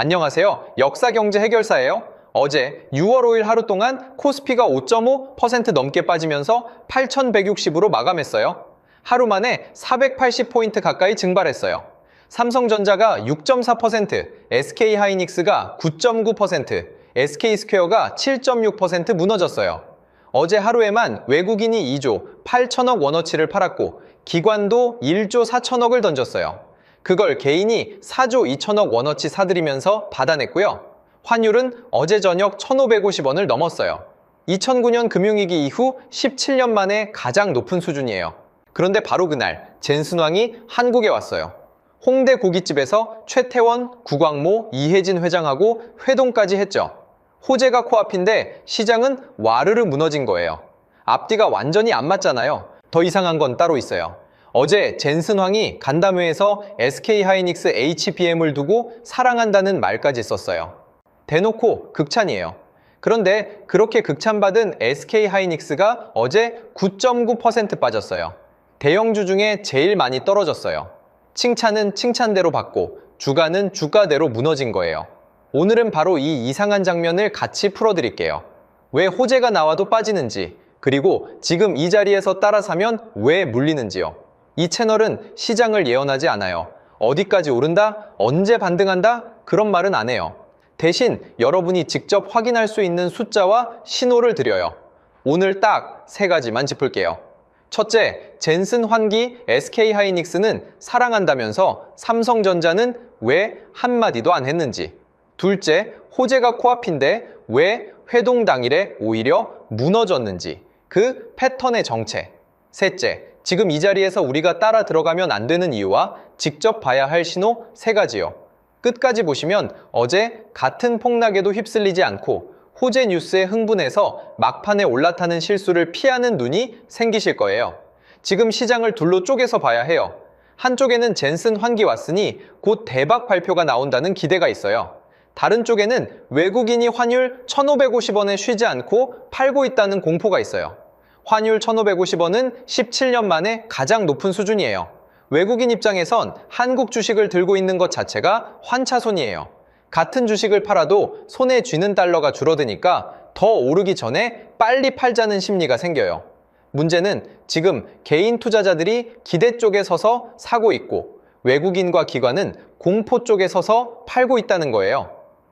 안녕하세요. 역사경제 해결사예요. 어제 6월 5일 하루 동안 코스피가 5.5% 넘게 빠지면서 8,160으로 마감했어요. 하루 만에 480포인트 가까이 증발했어요. 삼성전자가 6.4%, SK하이닉스가 9.9%, SK스퀘어가 7.6% 무너졌어요. 어제 하루에만 외국인이 2조 8천억 원어치를 팔았고 기관도 1조 4천억을 던졌어요. 그걸 개인이 4조 2천억 원어치 사들이면서 받아냈고요. 환율은 어제 저녁 1,550원을 넘었어요. 2009년 금융위기 이후 17년 만에 가장 높은 수준이에요. 그런데 바로 그날 젠슨왕이 한국에 왔어요. 홍대 고깃집에서 최태원, 구광모, 이혜진 회장하고 회동까지 했죠. 호재가 코앞인데 시장은 와르르 무너진 거예요. 앞뒤가 완전히 안 맞잖아요. 더 이상한 건 따로 있어요. 어제 젠슨황이 간담회에서 SK하이닉스 HBM을 두고 사랑한다는 말까지 썼어요. 대놓고 극찬이에요. 그런데 그렇게 극찬받은 SK하이닉스가 어제 9.9% 빠졌어요. 대형주 중에 제일 많이 떨어졌어요. 칭찬은 칭찬대로 받고 주가는 주가대로 무너진 거예요. 오늘은 바로 이 이상한 장면을 같이 풀어드릴게요. 왜 호재가 나와도 빠지는지, 그리고 지금 이 자리에서 따라 사면 왜 물리는지요. 이 채널은 시장을 예언하지 않아요. 어디까지 오른다? 언제 반등한다? 그런 말은 안 해요. 대신 여러분이 직접 확인할 수 있는 숫자와 신호를 드려요. 오늘 딱 3가지만 짚을게요. 첫째, 젠슨 환기 SK하이닉스는 사랑한다면서 삼성전자는 왜 한마디도 안 했는지. 둘째, 호재가 코앞인데 왜 회동 당일에 오히려 무너졌는지. 그 패턴의 정체. 셋째, 지금 이 자리에서 우리가 따라 들어가면 안 되는 이유와 직접 봐야 할 신호 3가지요. 끝까지 보시면 어제 같은 폭락에도 휩쓸리지 않고 호재 뉴스에 흥분해서 막판에 올라타는 실수를 피하는 눈이 생기실 거예요. 지금 시장을 둘로 쪼개서 봐야 해요. 한쪽에는 젠슨 환기 왔으니 곧 대박 발표가 나온다는 기대가 있어요. 다른 쪽에는 외국인이 환율 1,550원에 쉬지 않고 팔고 있다는 공포가 있어요. 환율 1,550원은 17년 만에 가장 높은 수준이에요. 외국인 입장에선 한국 주식을 들고 있는 것 자체가 환차손이에요. 같은 주식을 팔아도 손에 쥐는 달러가 줄어드니까 더 오르기 전에 빨리 팔자는 심리가 생겨요. 문제는 지금 개인 투자자들이 기대 쪽에 서서 사고 있고 외국인과 기관은 공포 쪽에 서서 팔고 있다는 거예요.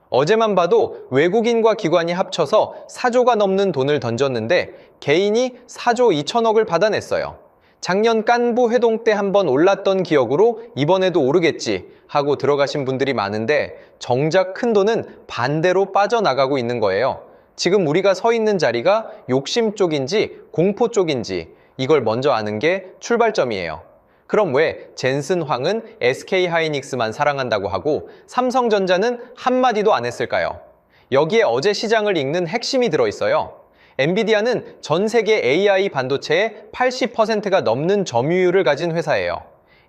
어제만 봐도 외국인과 기관이 합쳐서 4조가 넘는 돈을 던졌는데 개인이 4조 2천억을 받아냈어요. 작년 깐부 회동 때 한번 올랐던 기억으로 이번에도 오르겠지 하고 들어가신 분들이 많은데 정작 큰 돈은 반대로 빠져나가고 있는 거예요. 지금 우리가 서 있는 자리가 욕심 쪽인지 공포 쪽인지 이걸 먼저 아는 게 출발점이에요. 그럼 왜 젠슨 황은 SK하이닉스만 사랑한다고 하고 삼성전자는 한마디도 안 했을까요? 여기에 어제 시장을 읽는 핵심이 들어있어요. 엔비디아는 전 세계 AI 반도체의 80%가 넘는 점유율을 가진 회사예요.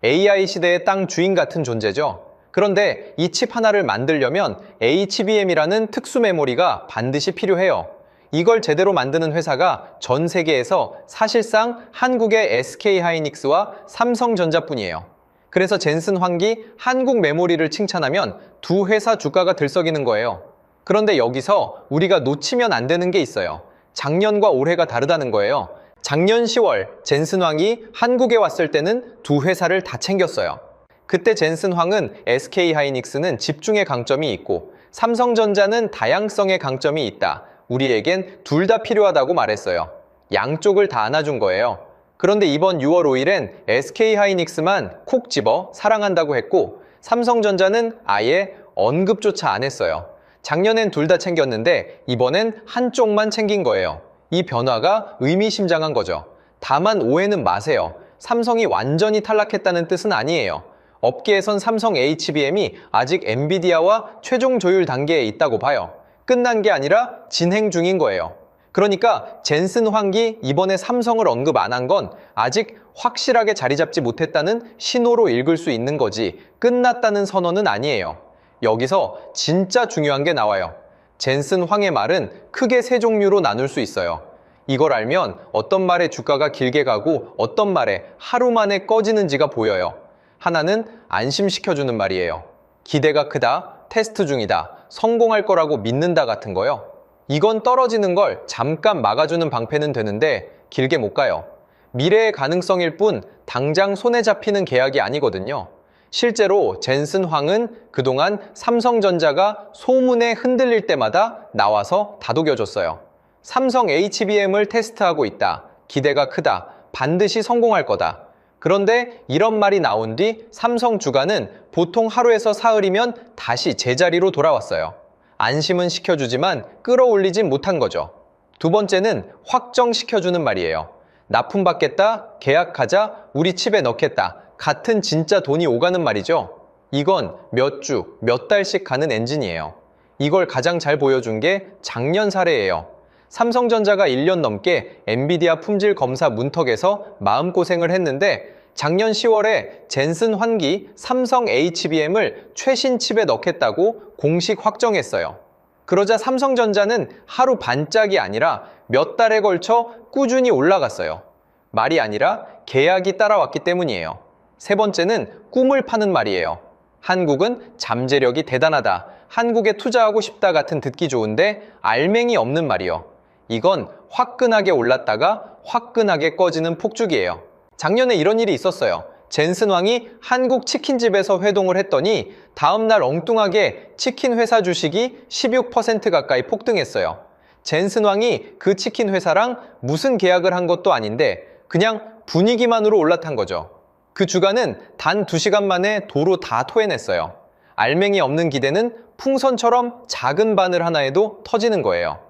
AI 시대의 땅 주인 같은 존재죠. 그런데 이 칩 하나를 만들려면 HBM이라는 특수 메모리가 반드시 필요해요. 이걸 제대로 만드는 회사가 전 세계에서 사실상 한국의 SK하이닉스와 삼성전자뿐이에요. 그래서 젠슨 황기 한국 메모리를 칭찬하면 두 회사 주가가 들썩이는 거예요. 그런데 여기서 우리가 놓치면 안 되는 게 있어요. 작년과 올해가 다르다는 거예요. 작년 10월 젠슨 황이 한국에 왔을 때는 두 회사를 다 챙겼어요. 그때 젠슨 황은 SK하이닉스는 집중의 강점이 있고 삼성전자는 다양성의 강점이 있다. 우리에겐 둘 다 필요하다고 말했어요. 양쪽을 다 안아준 거예요. 그런데 이번 6월 5일엔 SK하이닉스만 콕 집어 사랑한다고 했고 삼성전자는 아예 언급조차 안 했어요. 작년엔 둘 다 챙겼는데 이번엔 한쪽만 챙긴 거예요. 이 변화가 의미심장한 거죠. 다만 오해는 마세요. 삼성이 완전히 탈락했다는 뜻은 아니에요. 업계에선 삼성 HBM이 아직 엔비디아와 최종 조율 단계에 있다고 봐요. 끝난 게 아니라 진행 중인 거예요. 그러니까 젠슨 황기 이번에 삼성을 언급 안 한 건 아직 확실하게 자리 잡지 못했다는 신호로 읽을 수 있는 거지 끝났다는 선언은 아니에요. 여기서 진짜 중요한 게 나와요. 젠슨 황의 말은 크게 3종류로 나눌 수 있어요. 이걸 알면 어떤 말에 주가가 길게 가고 어떤 말에 하루 만에 꺼지는지가 보여요. 하나는 안심시켜주는 말이에요. 기대가 크다, 테스트 중이다, 성공할 거라고 믿는다 같은 거요. 이건 떨어지는 걸 잠깐 막아주는 방패는 되는데 길게 못 가요. 미래의 가능성일 뿐 당장 손에 잡히는 계약이 아니거든요. 실제로 젠슨 황은 그동안 삼성전자가 소문에 흔들릴 때마다 나와서 다독여줬어요. 삼성 HBM을 테스트하고 있다. 기대가 크다. 반드시 성공할 거다. 그런데 이런 말이 나온 뒤 삼성 주가는 보통 하루에서 사흘이면 다시 제자리로 돌아왔어요. 안심은 시켜주지만 끌어올리진 못한 거죠. 두 번째는 확정시켜주는 말이에요. 납품받겠다, 계약하자, 우리 칩에 넣겠다. 같은 진짜 돈이 오가는 말이죠. 이건 몇 주, 몇 달씩 가는 엔진이에요. 이걸 가장 잘 보여준 게 작년 사례예요. 삼성전자가 1년 넘게 엔비디아 품질 검사 문턱에서 마음고생을 했는데 작년 10월에 젠슨 환기 삼성 HBM을 최신 칩에 넣겠다고 공식 확정했어요. 그러자 삼성전자는 하루 반짝이 아니라 몇 달에 걸쳐 꾸준히 올라갔어요. 말이 아니라 계약이 따라왔기 때문이에요. 세 번째는 꿈을 파는 말이에요. 한국은 잠재력이 대단하다, 한국에 투자하고 싶다 같은 듣기 좋은데 알맹이 없는 말이요. 이건 화끈하게 올랐다가 화끈하게 꺼지는 폭죽이에요. 작년에 이런 일이 있었어요. 젠슨 황이 한국 치킨집에서 회동을 했더니 다음날 엉뚱하게 치킨 회사 주식이 16% 가까이 폭등했어요. 젠슨 황이 그 치킨 회사랑 무슨 계약을 한 것도 아닌데 그냥 분위기만으로 올라탄 거죠. 그 주가는 단 2시간 만에 도로 다 토해냈어요. 알맹이 없는 기대는 풍선처럼 작은 바늘 하나에도 터지는 거예요.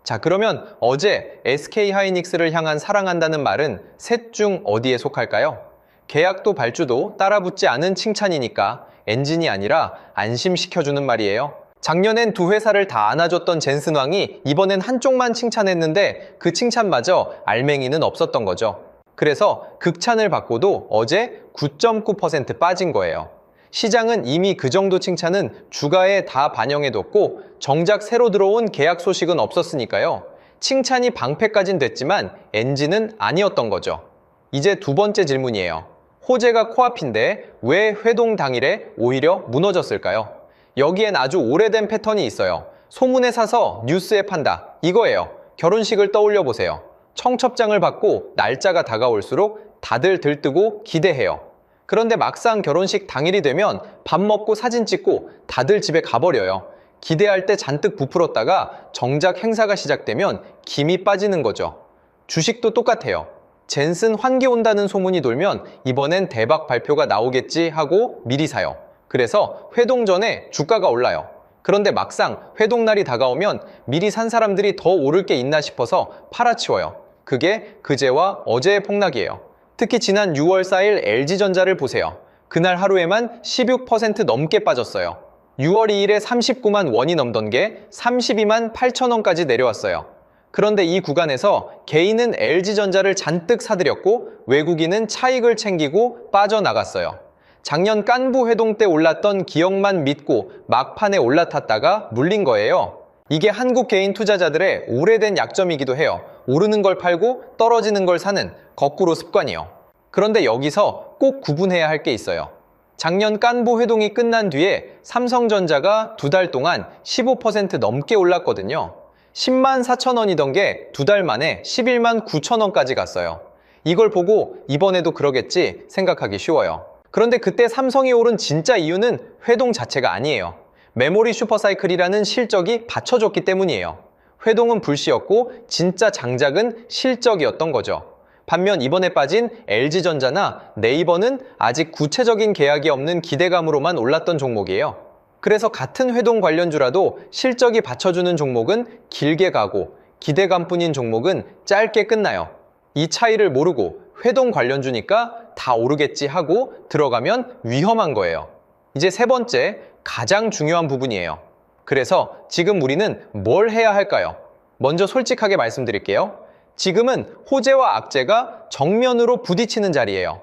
자, 그러면 어제 SK하이닉스를 향한 사랑한다는 말은 셋 중 어디에 속할까요? 계약도 발주도 따라붙지 않은 칭찬이니까 엔진이 아니라 안심시켜주는 말이에요. 작년엔 두 회사를 다 안아줬던 젠슨 황이 이번엔 한쪽만 칭찬했는데 그 칭찬마저 알맹이는 없었던 거죠. 그래서 극찬을 받고도 어제 9.9% 빠진 거예요. 시장은 이미 그 정도 칭찬은 주가에 다 반영해뒀고 정작 새로 들어온 계약 소식은 없었으니까요. 칭찬이 방패까진 됐지만 엔진은 아니었던 거죠. 이제 두 번째 질문이에요. 호재가 코앞인데 왜 회동 당일에 오히려 무너졌을까요? 여기엔 아주 오래된 패턴이 있어요. 소문에 사서 뉴스에 판다. 이거예요. 결혼식을 떠올려 보세요. 청첩장을 받고 날짜가 다가올수록 다들 들뜨고 기대해요. 그런데 막상 결혼식 당일이 되면 밥 먹고 사진 찍고 다들 집에 가버려요. 기대할 때 잔뜩 부풀었다가 정작 행사가 시작되면 김이 빠지는 거죠. 주식도 똑같아요. 젠슨 환기 온다는 소문이 돌면 이번엔 대박 발표가 나오겠지 하고 미리 사요. 그래서 회동 전에 주가가 올라요. 그런데 막상 회동날이 다가오면 미리 산 사람들이 더 오를 게 있나 싶어서 팔아치워요. 그게 그제와 어제의 폭락이에요. 특히 지난 6월 4일 LG전자를 보세요. 그날 하루에만 16% 넘게 빠졌어요. 6월 2일에 39만 원이 넘던 게 32만 8천 원까지 내려왔어요. 그런데 이 구간에서 개인은 LG전자를 잔뜩 사들였고 외국인은 차익을 챙기고 빠져나갔어요. 작년 깐부 회동 때 올랐던 기억만 믿고 막판에 올라탔다가 물린 거예요. 이게 한국 개인 투자자들의 오래된 약점이기도 해요. 오르는 걸 팔고 떨어지는 걸 사는 거꾸로 습관이요. 그런데 여기서 꼭 구분해야 할 게 있어요. 작년 깐부 회동이 끝난 뒤에 삼성전자가 2달 동안 15% 넘게 올랐거든요. 10만 4천 원이던 게 2달 만에 11만 9천 원까지 갔어요. 이걸 보고 이번에도 그러겠지 생각하기 쉬워요. 그런데 그때 삼성이 오른 진짜 이유는 회동 자체가 아니에요. 메모리 슈퍼사이클이라는 실적이 받쳐줬기 때문이에요. 회동은 불씨였고 진짜 장작은 실적이었던 거죠. 반면 이번에 빠진 LG전자나 네이버는 아직 구체적인 계약이 없는 기대감으로만 올랐던 종목이에요. 그래서 같은 회동 관련주라도 실적이 받쳐주는 종목은 길게 가고 기대감뿐인 종목은 짧게 끝나요. 이 차이를 모르고 회동 관련주니까 다 오르겠지 하고 들어가면 위험한 거예요. 이제 세 번째, 가장 중요한 부분이에요. 그래서 지금 우리는 뭘 해야 할까요? 먼저 솔직하게 말씀드릴게요. 지금은 호재와 악재가 정면으로 부딪히는 자리예요.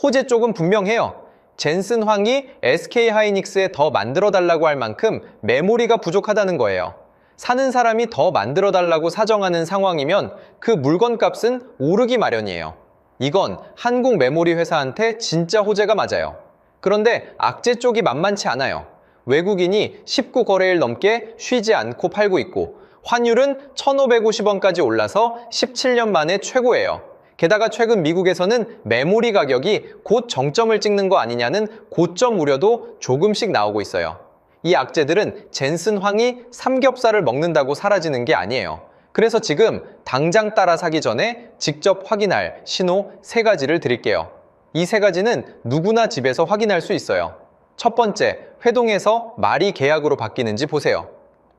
호재 쪽은 분명해요. 젠슨 황이 SK하이닉스에 더 만들어달라고 할 만큼 메모리가 부족하다는 거예요. 사는 사람이 더 만들어달라고 사정하는 상황이면 그 물건 값은 오르기 마련이에요. 이건 한국 메모리 회사한테 진짜 호재가 맞아요. 그런데 악재 쪽이 만만치 않아요. 외국인이 19거래일 넘게 쉬지 않고 팔고 있고 환율은 1,550원까지 올라서 17년 만에 최고예요. 게다가 최근 미국에서는 메모리 가격이 곧 정점을 찍는 거 아니냐는 고점 우려도 조금씩 나오고 있어요. 이 악재들은 젠슨 황이 삼겹살을 먹는다고 사라지는 게 아니에요. 그래서 지금 당장 따라 사기 전에 직접 확인할 신호 3가지를 드릴게요. 이 3가지는 누구나 집에서 확인할 수 있어요. 첫 번째, 회동에서 말이 계약으로 바뀌는지 보세요.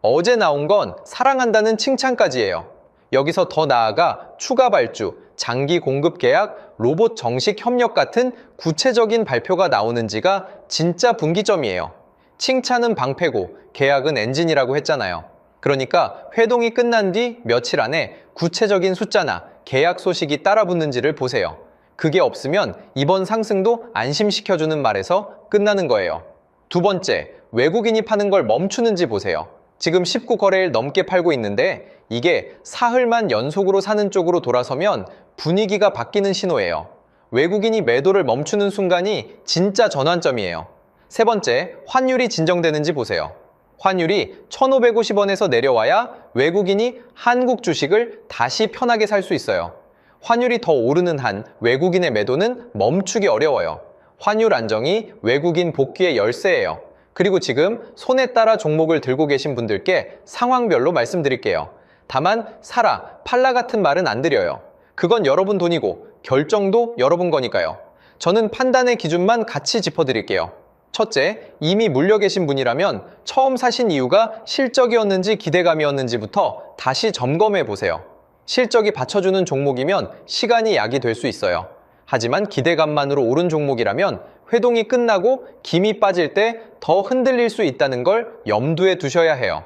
어제 나온 건 사랑한다는 칭찬까지예요. 여기서 더 나아가 추가 발주, 장기 공급 계약, 로봇 정식 협력 같은 구체적인 발표가 나오는지가 진짜 분기점이에요. 칭찬은 방패고 계약은 엔진이라고 했잖아요. 그러니까 회동이 끝난 뒤 며칠 안에 구체적인 숫자나 계약 소식이 따라붙는지를 보세요. 그게 없으면 이번 상승도 안심시켜주는 말에서 끝나는 거예요. 두 번째, 외국인이 파는 걸 멈추는지 보세요. 지금 19거래일 넘게 팔고 있는데 이게 사흘만 연속으로 사는 쪽으로 돌아서면 분위기가 바뀌는 신호예요. 외국인이 매도를 멈추는 순간이 진짜 전환점이에요. 세 번째, 환율이 진정되는지 보세요. 환율이 1,550원에서 내려와야 외국인이 한국 주식을 다시 편하게 살 수 있어요. 환율이 더 오르는 한 외국인의 매도는 멈추기 어려워요. 환율 안정이 외국인 복귀의 열쇠예요. 그리고 지금 손에 따라 종목을 들고 계신 분들께 상황별로 말씀드릴게요. 다만 사라, 팔라 같은 말은 안 드려요. 그건 여러분 돈이고 결정도 여러분 거니까요. 저는 판단의 기준만 같이 짚어드릴게요. 첫째, 이미 물려 계신 분이라면 처음 사신 이유가 실적이었는지 기대감이었는지부터 다시 점검해 보세요. 실적이 받쳐주는 종목이면 시간이 약이 될 수 있어요. 하지만 기대감만으로 오른 종목이라면 회동이 끝나고 김이 빠질 때 더 흔들릴 수 있다는 걸 염두에 두셔야 해요.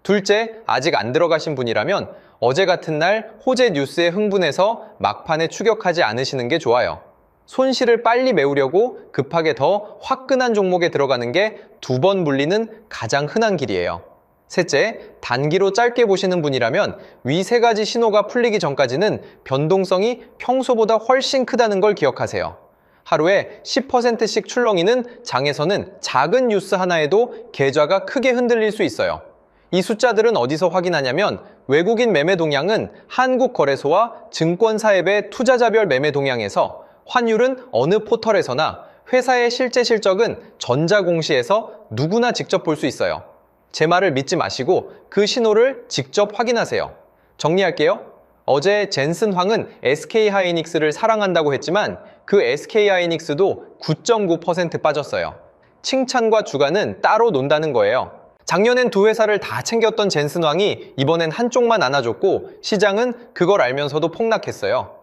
둘째, 아직 안 들어가신 분이라면 어제 같은 날 호재 뉴스에 흥분해서 막판에 추격하지 않으시는 게 좋아요. 손실을 빨리 메우려고 급하게 더 화끈한 종목에 들어가는 게 2번 물리는 가장 흔한 길이에요. 셋째, 단기로 짧게 보시는 분이라면 위 3가지 신호가 풀리기 전까지는 변동성이 평소보다 훨씬 크다는 걸 기억하세요. 하루에 10%씩 출렁이는 장에서는 작은 뉴스 하나에도 계좌가 크게 흔들릴 수 있어요. 이 숫자들은 어디서 확인하냐면 외국인 매매 동향은 한국거래소와 증권사앱의 투자자별 매매 동향에서, 환율은 어느 포털에서나, 회사의 실제 실적은 전자공시에서 누구나 직접 볼 수 있어요. 제 말을 믿지 마시고 그 신호를 직접 확인하세요. 정리할게요. 어제 젠슨 황은 SK하이닉스를 사랑한다고 했지만 그 SK하이닉스도 9.9% 빠졌어요. 칭찬과 주가는 따로 논다는 거예요. 작년엔 2회사를 다 챙겼던 젠슨 황이 이번엔 한쪽만 안아줬고 시장은 그걸 알면서도 폭락했어요.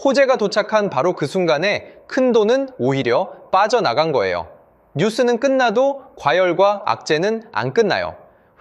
호재가 도착한 바로 그 순간에 큰 돈은 오히려 빠져나간 거예요. 뉴스는 끝나도 과열과 악재는 안 끝나요.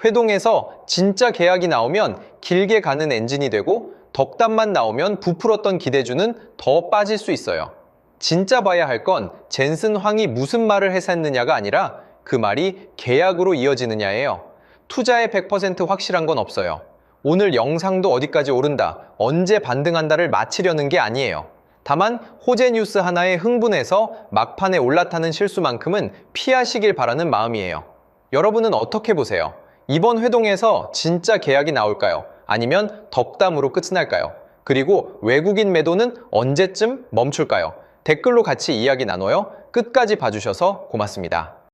회동에서 진짜 계약이 나오면 길게 가는 엔진이 되고 덕담만 나오면 부풀었던 기대주는 더 빠질 수 있어요. 진짜 봐야 할 건 젠슨 황이 무슨 말을 해서 했느냐가 아니라 그 말이 계약으로 이어지느냐예요. 투자에 100% 확실한 건 없어요. 오늘 영상도 어디까지 오른다, 언제 반등한다를 맞히려는 게 아니에요. 다만 호재 뉴스 하나에 흥분해서 막판에 올라타는 실수만큼은 피하시길 바라는 마음이에요. 여러분은 어떻게 보세요? 이번 회동에서 진짜 계약이 나올까요? 아니면 덕담으로 끝이 날까요? 그리고 외국인 매도는 언제쯤 멈출까요? 댓글로 같이 이야기 나눠요. 끝까지 봐주셔서 고맙습니다.